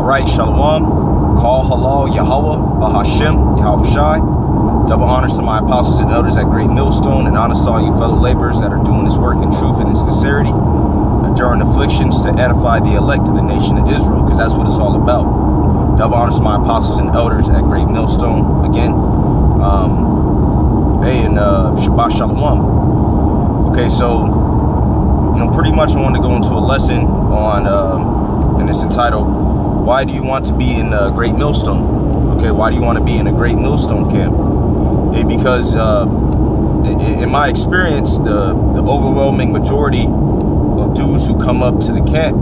Alright, Shalom, Call Halal Yahweh, Bahashem, Yahweh Shai. Double honors to my apostles and elders at Great Millstone, and honors to all you fellow laborers that are doing this work in truth and in sincerity, enduring afflictions to edify the elect of the nation of Israel, because that's what it's all about. Double honors to my apostles and elders at Great Millstone again. Shabbat Shalom. Okay, so pretty much I wanted to go into a lesson on, and it's entitled, "Why do you want to be in a Great Millstone?" Okay, why do you want to be in a Great Millstone camp? Because in my experience, the overwhelming majority of dudes who come up to the camp,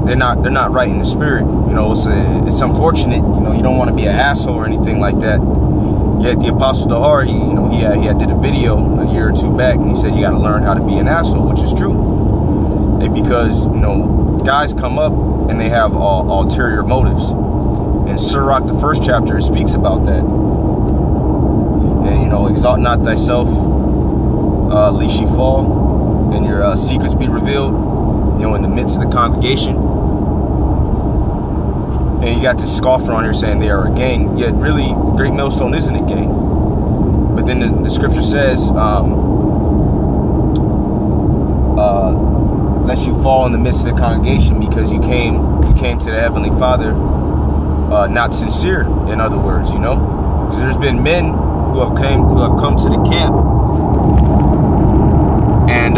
they're not right in the spirit. It's unfortunate. You don't want to be an asshole or anything like that. Yet the Apostle Dahar, he did a video a year or two back, and he said you got to learn how to be an asshole, which is true. Because guys come up and they have ulterior motives. In Sirach, the first chapter, it speaks about that. And exalt not thyself, lest ye fall, and your secrets be revealed. In the midst of the congregation. And you got this scoffer on here saying they are a gang, yet really the Great Millstone isn't a gang. But then the scripture says, lest you fall in the midst of the congregation, because you came to the Heavenly Father not sincere, in other words, because there's been men who have come to the camp and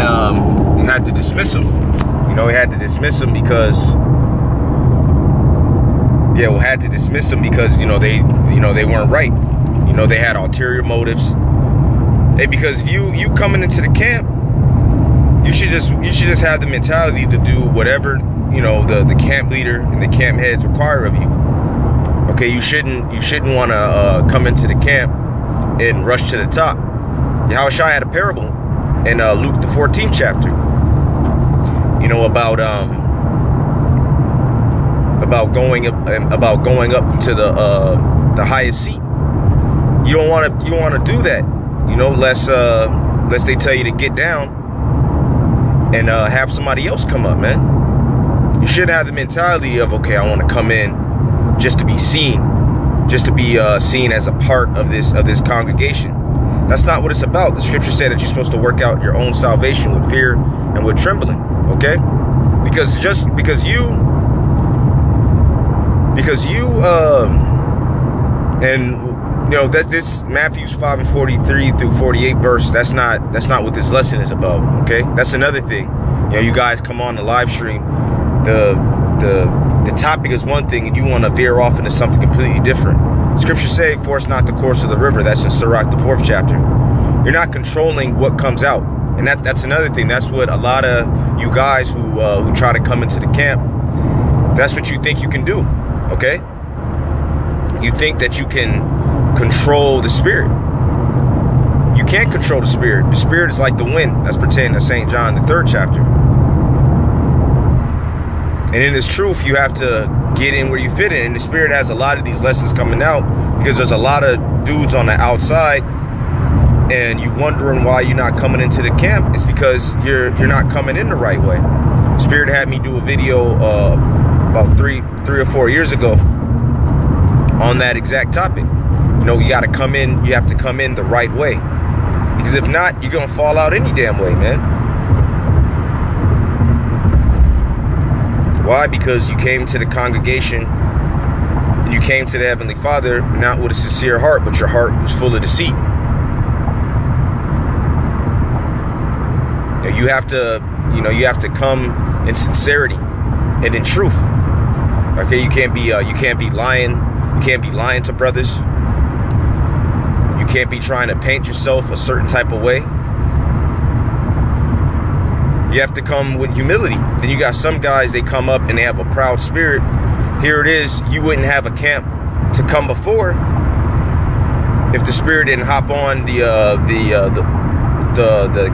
you had to dismiss them. We had to dismiss them because they weren't right. They had ulterior motives. Hey, because you coming into the camp, you should just have the mentality to do whatever the camp leader and the camp heads require of you. Okay, you shouldn't want to come into the camp and rush to the top. Yahweh Shai had a parable in Luke the 14th chapter. About going up to the highest seat. You don't want to do that, lest they tell you to get down and have somebody else come up, man. You should have the mentality of, okay, I want to come in just to be seen, seen as a part of this congregation. That's not what it's about. The scripture said that you're supposed to work out your own salvation with fear and with trembling. Okay, because that's this Matthew 5:43 through 48 verse. That's not what this lesson is about. Okay, that's another thing. You guys come on the live stream, the topic is one thing, and you want to veer off into something completely different. Scripture say, "Force not the course of the river." That's in Sirach, the 4th chapter. You're not controlling what comes out. And that's another thing. That's what a lot of you guys who try to come into the camp, that's what you think you can do, okay? You think that you can control the spirit. You can't control the spirit. The spirit is like the wind. That's pertaining to St. John, the 3rd chapter. And in this truth, you have to get in where you fit in. And the spirit has a lot of these lessons coming out because there's a lot of dudes on the outside, and you wondering why you're not coming into the camp. It's because you're not coming in the right way. Spirit had me do a video about three or 4 years ago on that exact topic. You got to come in. You have to come in the right way, because if not, you're gonna fall out any damn way, man. Why? Because you came to the congregation and you came to the Heavenly Father not with a sincere heart, but your heart was full of deceit. You have to come in sincerity and in truth. Okay, you can't be lying. You can't be lying to brothers. You can't be trying to paint yourself a certain type of way. You have to come with humility. Then you got some guys, they come up and they have a proud spirit. Here it is. You wouldn't have a camp to come before if the spirit didn't hop on the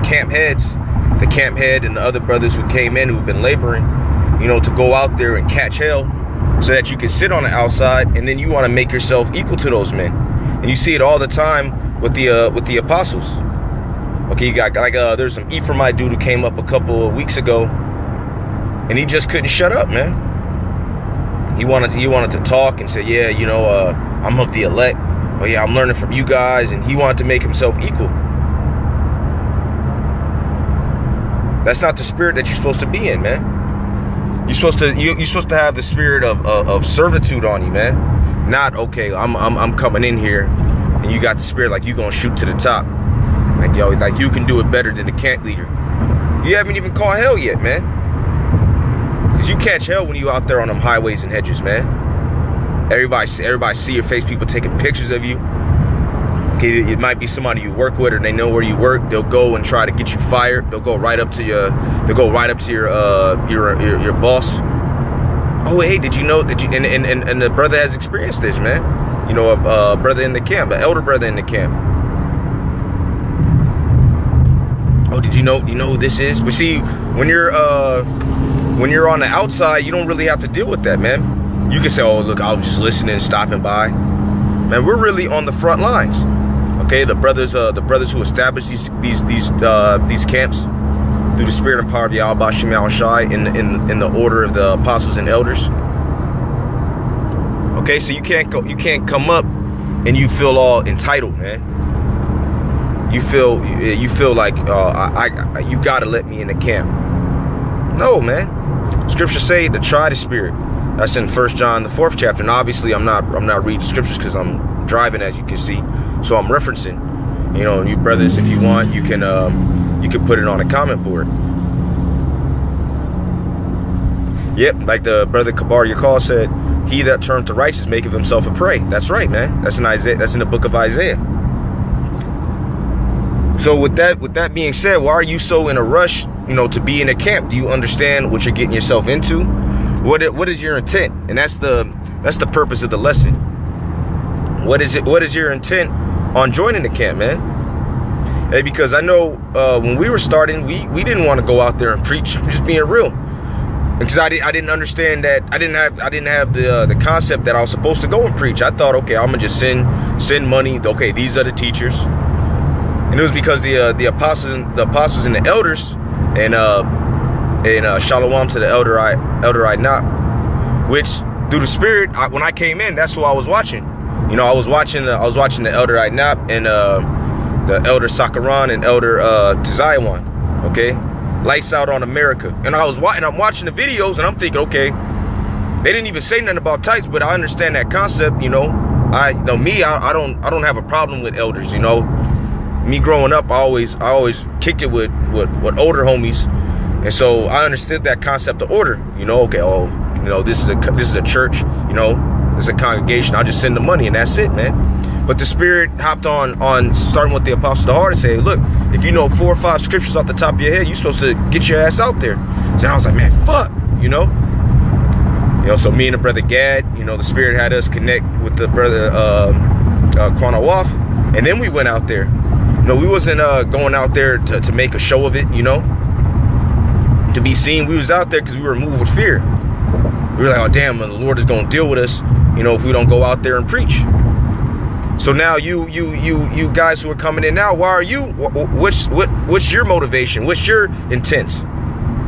camp heads. The camp head and the other brothers who came in who've been laboring, to go out there and catch hell so that you can sit on the outside, and then you want to make yourself equal to those men. And you see it all the time with the apostles. Okay, you got there's some Ephraimite dude who came up a couple of weeks ago, and he just couldn't shut up, man. He wanted to talk and say, yeah, you know, I'm of the elect. Oh yeah, I'm learning from you guys, and he wanted to make himself equal. That's not the spirit that you're supposed to be in, man. You're supposed to have the spirit of servitude on you, man. Not, okay, I'm coming in here, and you got the spirit like you gonna shoot to the top, like, yo, like you can do it better than the camp leader. You haven't even caught hell yet, man. Cause you catch hell when you out there on them highways and hedges, man. Everybody see your face. People taking pictures of you. Okay, it might be somebody you work with, or they know where you work. They'll go and try to get you fired. They'll go right up to your. They'll go right up to your boss. Oh, hey, did you know that you? And the brother has experienced this, man. You know, a brother in the camp, an elder brother in the camp. Oh, did you know? Do you know who this is? But see, when you're on the outside, you don't really have to deal with that, man. You can say, oh, look, I was just listening, stopping by. Man, we're really on the front lines. Okay, the brothers who established these camps through the spirit and power of Yahweh Shem Shai in the order of the apostles and elders. Okay, so you can't come up and you feel all entitled, man. You feel like you gotta let me in the camp. No, man. Scriptures say to try the spirit. That's in 1 John, the 4th chapter. And obviously I'm not reading scriptures because I'm driving, as you can see. So I'm referencing. You know, you brothers, if you want, you can put it on a comment board. Yep, like the brother Kabar Yakal said, he that turned to righteousness maketh himself a prey. That's right, man. That's in Isaiah. That's in the book of Isaiah. So with that being said, why are you so in a rush, you know, to be in a camp? Do you understand what you're getting yourself into? What is your intent? And that's the purpose of the lesson. What is your intent on joining the camp, man? Hey, because I know when we were starting, we didn't want to go out there and preach. I'm just being real. Because I didn't understand that. I didn't have the concept that I was supposed to go and preach. I thought, okay, I'm gonna just send money. Okay, these are the teachers. And it was because the apostles and the elders, and shalom to the elder I not, which through the spirit, when I came in, that's who I was watching. You know, I was watching the elder I not and the elder Sakaran and elder Tizayawan. Okay, lights out on America. And I'm watching the videos and I'm thinking, okay, they didn't even say nothing about types, but I understand that concept. You know, I don't have a problem with elders. You know. Me growing up, I always kicked it with older homies, and so I understood that concept of order. You know, okay, oh, you know, this is a church. You know, this is a congregation. I'll just send the money, and that's it, man. But the spirit hopped on starting with the apostle of the heart and say, look, if you know 4 or 5 scriptures off the top of your head, you're supposed to get your ass out there. So I was like, man, fuck, you know. You know, so me and the brother Gad, you know, the spirit had us connect with the brother Kwanawaf, and then we went out there. You know, we wasn't going out there to make a show of it, you know, to be seen. We was out there because we were moved with fear. We were like, oh, damn, the Lord is going to deal with us, you know, if we don't go out there and preach. So now you guys who are coming in now, why are you? What's your motivation? What's your intent?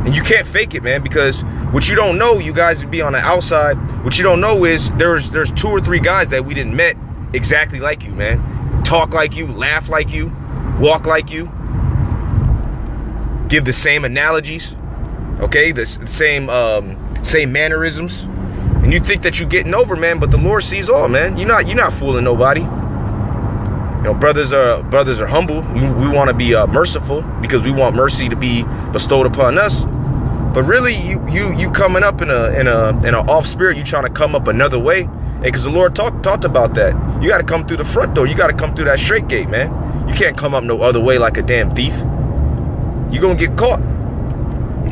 And you can't fake it, man, because what you don't know, you guys would be on the outside. What you don't know is there's 2 or 3 guys that we didn't met exactly like you, man. Talk like you, laugh like you, walk like you, give the same analogies, okay, the same mannerisms, and you think that you're getting over, man, but the Lord sees all, man. You're not fooling nobody. You know, brothers are humble. We want to be merciful because we want mercy to be bestowed upon us. But really, you coming up in a off spirit. You trying to come up another way, because the Lord talked about that. You got to come through the front door. You got to come through that straight gate, man. You can't come up no other way like a damn thief. You're gonna get caught.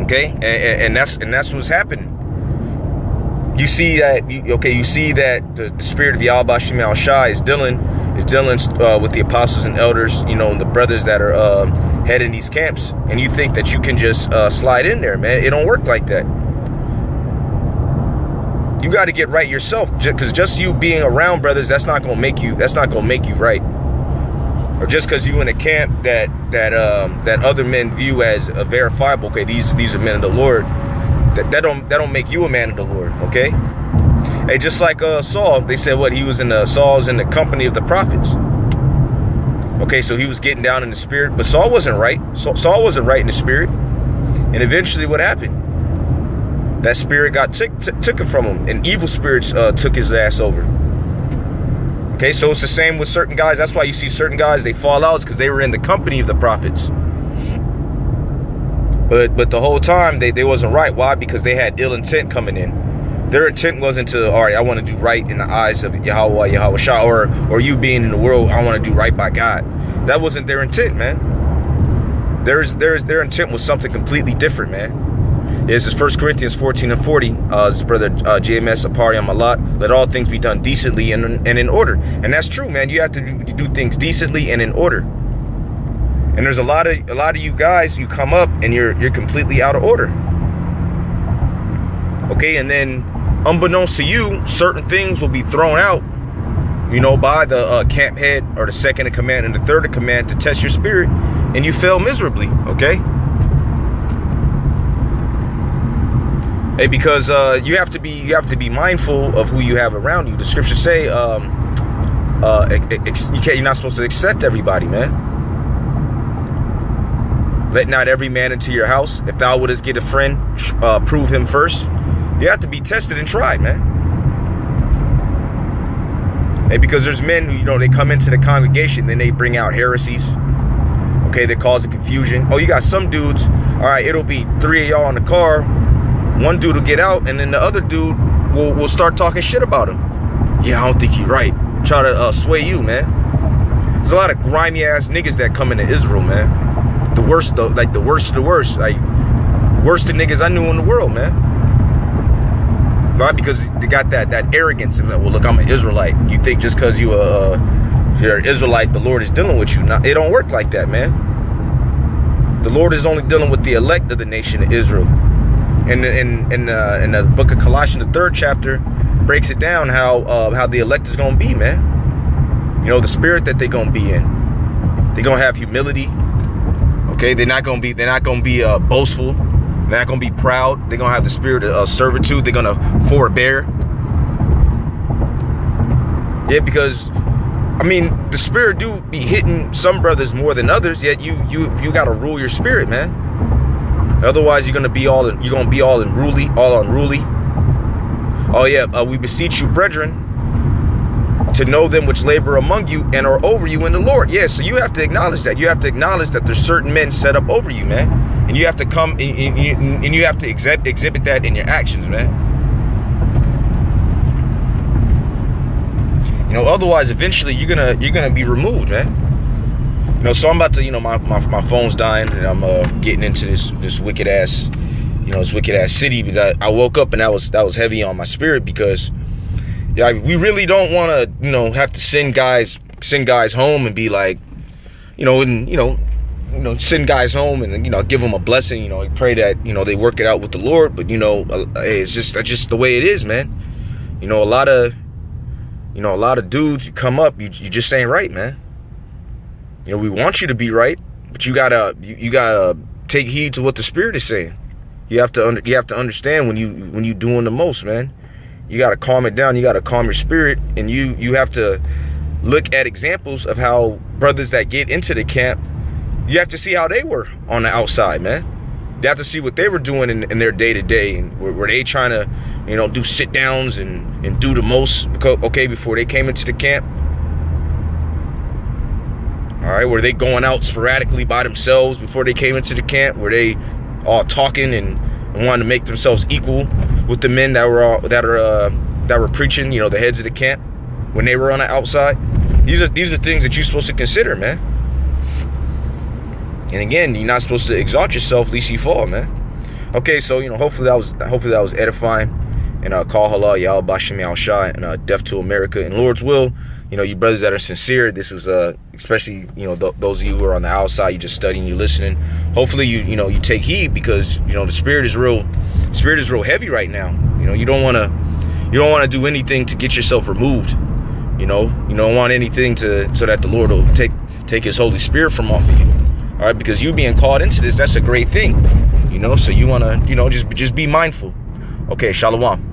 Okay, and that's what's happening. You see that, you see that the spirit of Yahweh Shem Shai is dealing with the apostles and elders, you know, and the brothers that are heading these camps, and you think that you can just slide in there, man. It don't work like that. You got to get right yourself, because just you being around brothers, that's not gonna make you right. Or just because you in a camp that other men view as a verifiable, okay, these are men of the Lord, that don't make you a man of the Lord, okay? Hey, just like Saul, they said what? He was Saul's in the company of the prophets. Okay, so he was getting down in the spirit, but Saul wasn't right. Saul wasn't right in the spirit. And eventually what happened? That spirit got taken from him, and evil spirits took his ass over. Okay, so it's the same with certain guys. That's why you see certain guys, they fall out, because they were in the company of the prophets. But the whole time they wasn't right. Why? Because they had ill intent coming in. Their intent wasn't to, all right, I want to do right in the eyes of Yahweh Shah, or you being in the world, I want to do right by God. That wasn't their intent, man. Their intent was something completely different, man. This is 1 Corinthians 14:40. This brother GMS Apari on my lot. Let all things be done decently and in order. And that's true, man. You have to do things decently and in order. And there's a lot of you guys, you come up and you're completely out of order. Okay, and then unbeknownst to you, certain things will be thrown out, you know, by the camp head or the second in command and the third in command to test your spirit, and you fail miserably. Okay. Hey, because you have to be mindful of who you have around you. The scriptures say you're not supposed to accept everybody, man. Let not every man into your house. If thou wouldest get a friend, prove him first. You have to be tested and tried, man. Hey, because there's men who, you know, they come into the congregation, then they bring out heresies. Okay, they cause confusion. Oh, you got some dudes, all right, it'll be 3 of y'all in the car. One dude will get out, and then the other dude will start talking shit about him. Yeah, I don't think he's right. Try to sway you, man. There's a lot of grimy ass niggas that come into Israel, man. The worst, though, like the worst of the worst. Like, worst of niggas I knew in the world, man. Right? Because they got that arrogance. And like, well, look, I'm an Israelite. You think just because you're an Israelite, the Lord is dealing with you. Now, it don't work like that, man. The Lord is only dealing with the elect of the nation of Israel. And in the book of Colossians, the 3rd chapter, breaks it down how the elect is going to be, man. You know, the spirit that they're going to be in. They're going to have humility. Okay, they're not going to be boastful. They're not going to be proud. They're going to have the spirit of servitude. They're going to forbear. Yeah, because I mean, the spirit do be hitting some brothers more than others. Yet you got to rule your spirit, man. Otherwise, you're gonna be all unruly. Oh yeah, we beseech you, brethren, to know them which labor among you and are over you in the Lord. Yeah, so you have to acknowledge that. You have to acknowledge that there's certain men set up over you, man, and you have to come and you have to exhibit that in your actions, man. You know, otherwise, eventually you're gonna be removed, man. You know, so I'm about to, you know, my phone's dying, and I'm getting into this wicked ass, you know, this wicked ass city. Because I woke up and that was heavy on my spirit, because yeah, we really don't want to, you know, have to send guys home and be like, you know, send guys home and, you know, give them a blessing, you know, pray that, you know, they work it out with the Lord. But, you know, hey, that's just the way it is, man. You know, a lot of dudes, you come up, you just ain't right, man. You know, we want you to be right, but you gotta take heed to what the Spirit is saying. You have to understand when you doing the most, man. You gotta calm it down. You gotta calm your spirit, and you have to look at examples of how brothers that get into the camp. You have to see how they were on the outside, man. You have to see what they were doing in their day to day, and were they trying to, you know, do sit downs and do the most, okay, before they came into the camp. All right, were they going out sporadically by themselves before they came into the camp? Were they all talking and wanting to make themselves equal with the men that were preaching, you know, the heads of the camp when they were on the outside? These are things that you're supposed to consider, man. And again, you're not supposed to exalt yourself lest you fall, man. Okay, so, you know, hopefully that was edifying. And call halal, Yahweh Bashem Yahweh Shai, and death to America. And Lord's will, you know, you brothers that are sincere, this was especially, you know, those of you who are on the outside, you just studying, you listening. Hopefully you take heed, because, you know, the spirit is real heavy right now. You know, you don't want to do anything to get yourself removed. You know, you don't want anything so that the Lord will take His Holy Spirit from off of you. All right, because you being called into this, that's a great thing. You know, so you want to, you know, just be mindful. Okay, shalom.